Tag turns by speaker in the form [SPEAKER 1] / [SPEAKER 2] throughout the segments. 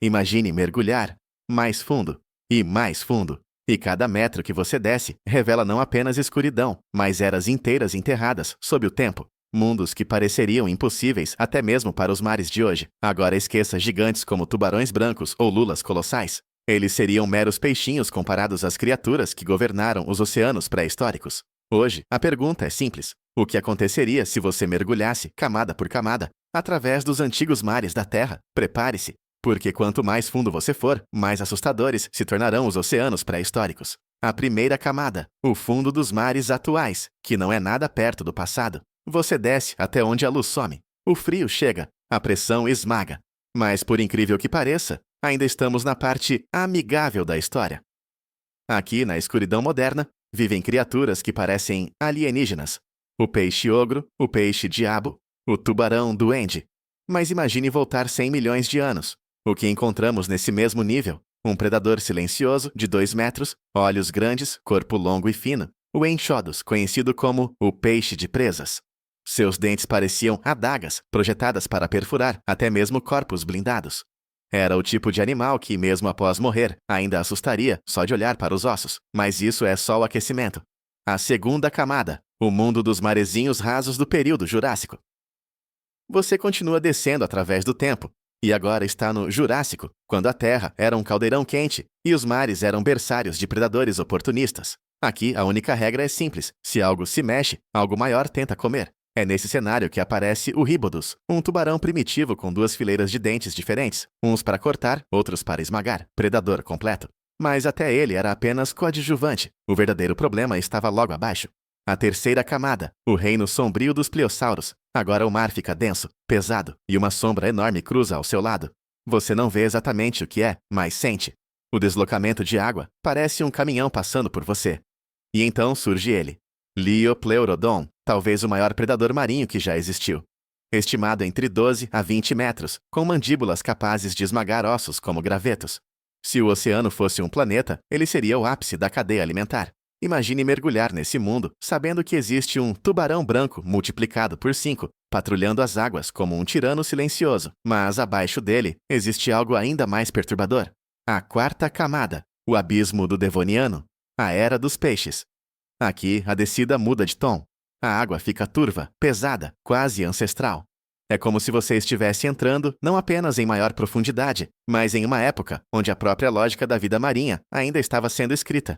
[SPEAKER 1] Imagine mergulhar mais fundo e mais fundo. E cada metro que você desce revela não apenas escuridão, mas eras inteiras enterradas sob o tempo. Mundos que pareceriam impossíveis até mesmo para os mares de hoje. Agora esqueça gigantes como tubarões brancos ou lulas colossais. Eles seriam meros peixinhos comparados às criaturas que governaram os oceanos pré-históricos. Hoje, a pergunta é simples. O que aconteceria se você mergulhasse, camada por camada, através dos antigos mares da Terra? Prepare-se, porque quanto mais fundo você for, mais assustadores se tornarão os oceanos pré-históricos. A primeira camada, o fundo dos mares atuais, que não é nada perto do passado. Você desce até onde a luz some. O frio chega, a pressão esmaga. Mas, por incrível que pareça, ainda estamos na parte amigável da história. Aqui, na escuridão moderna, vivem criaturas que parecem alienígenas. O peixe-ogro, o peixe-diabo, o tubarão-duende. Mas imagine voltar 100 milhões de anos. O que encontramos nesse mesmo nível? Um predador silencioso, de 2 metros, olhos grandes, corpo longo e fino. O Enxodos, conhecido como o peixe de presas. Seus dentes pareciam adagas, projetadas para perfurar até mesmo corpos blindados. Era o tipo de animal que, mesmo após morrer, ainda assustaria só de olhar para os ossos. Mas isso é só o aquecimento. A segunda camada, o mundo dos marezinhos rasos do período Jurássico. Você continua descendo através do tempo, e agora está no Jurássico, quando a Terra era um caldeirão quente e os mares eram berçários de predadores oportunistas. Aqui, a única regra é simples. Se algo se mexe, algo maior tenta comer. É nesse cenário que aparece o Ríbodos, um tubarão primitivo com 2 fileiras de dentes diferentes, uns para cortar, outros para esmagar, predador completo. Mas até ele era apenas coadjuvante. O verdadeiro problema estava logo abaixo. A terceira camada, o reino sombrio dos pliossauros. Agora o mar fica denso, pesado, e uma sombra enorme cruza ao seu lado. Você não vê exatamente o que é, mas sente. O deslocamento de água parece um caminhão passando por você. E então surge ele. Liopleurodon, talvez o maior predador marinho que já existiu. Estimado entre 12 a 20 metros, com mandíbulas capazes de esmagar ossos como gravetos. Se o oceano fosse um planeta, ele seria o ápice da cadeia alimentar. Imagine mergulhar nesse mundo, sabendo que existe um tubarão branco multiplicado por 5, patrulhando as águas como um tirano silencioso. Mas abaixo dele, existe algo ainda mais perturbador. A quarta camada, o abismo do Devoniano, a era dos peixes. Aqui, a descida muda de tom. A água fica turva, pesada, quase ancestral. É como se você estivesse entrando não apenas em maior profundidade, mas em uma época onde a própria lógica da vida marinha ainda estava sendo escrita.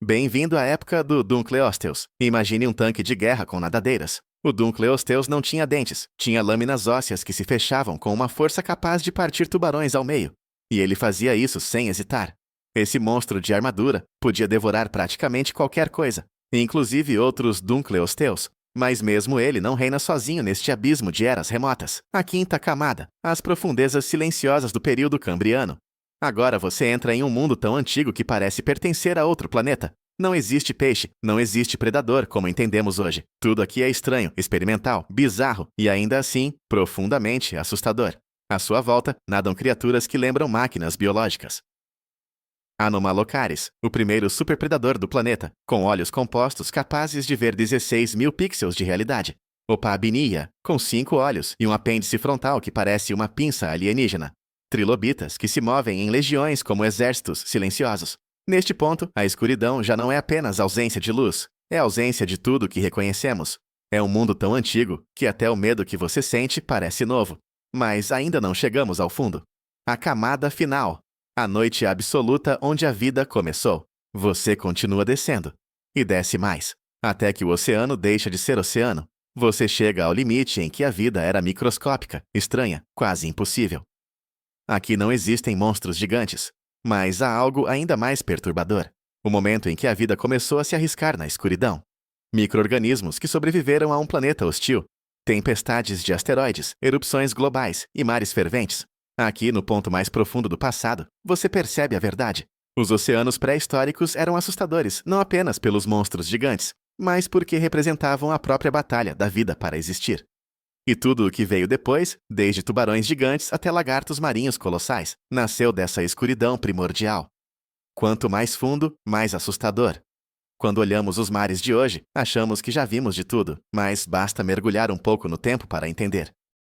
[SPEAKER 1] Bem-vindo à época do Dunkleosteus. Imagine um tanque de guerra com nadadeiras. O Dunkleosteus não tinha dentes, tinha lâminas ósseas que se fechavam com uma força capaz de partir tubarões ao meio. E ele fazia isso sem hesitar. Esse monstro de armadura podia devorar praticamente qualquer coisa, inclusive outros Dunkleosteus. Mas mesmo ele não reina sozinho neste abismo de eras remotas. A quinta camada, as profundezas silenciosas do período cambriano. Agora você entra em um mundo tão antigo que parece pertencer a outro planeta. Não existe peixe, não existe predador como entendemos hoje. Tudo aqui é estranho, experimental, bizarro e ainda assim profundamente assustador. À sua volta, nadam criaturas que lembram máquinas biológicas. Anomalocaris, o primeiro superpredador do planeta, com olhos compostos capazes de ver 16 mil pixels de realidade. Opabinia, com 5 olhos e um apêndice frontal que parece uma pinça alienígena. Trilobitas, que se movem em legiões como exércitos silenciosos. Neste ponto, a escuridão já não é apenas ausência de luz, é ausência de tudo que reconhecemos. É um mundo tão antigo que até o medo que você sente parece novo. Mas ainda não chegamos ao fundo. A camada final. A noite absoluta onde a vida começou. Você continua descendo. E desce mais. Até que o oceano deixa de ser oceano. Você chega ao limite em que a vida era microscópica, estranha, quase impossível. Aqui não existem monstros gigantes. Mas há algo ainda mais perturbador. O momento em que a vida começou a se arriscar na escuridão. Micro-organismos que sobreviveram a um planeta hostil. Tempestades de asteroides, erupções globais e mares ferventes. Aqui, no ponto mais profundo do passado, você percebe a verdade. Os oceanos pré-históricos eram assustadores não apenas pelos monstros gigantes, mas porque representavam a própria batalha da vida para existir. E tudo o que veio depois, desde tubarões gigantes até lagartos marinhos colossais, nasceu dessa escuridão primordial. Quanto mais fundo, mais assustador. Quando olhamos os mares de hoje, achamos que já vimos de tudo, mas basta mergulhar um pouco no tempo para entender.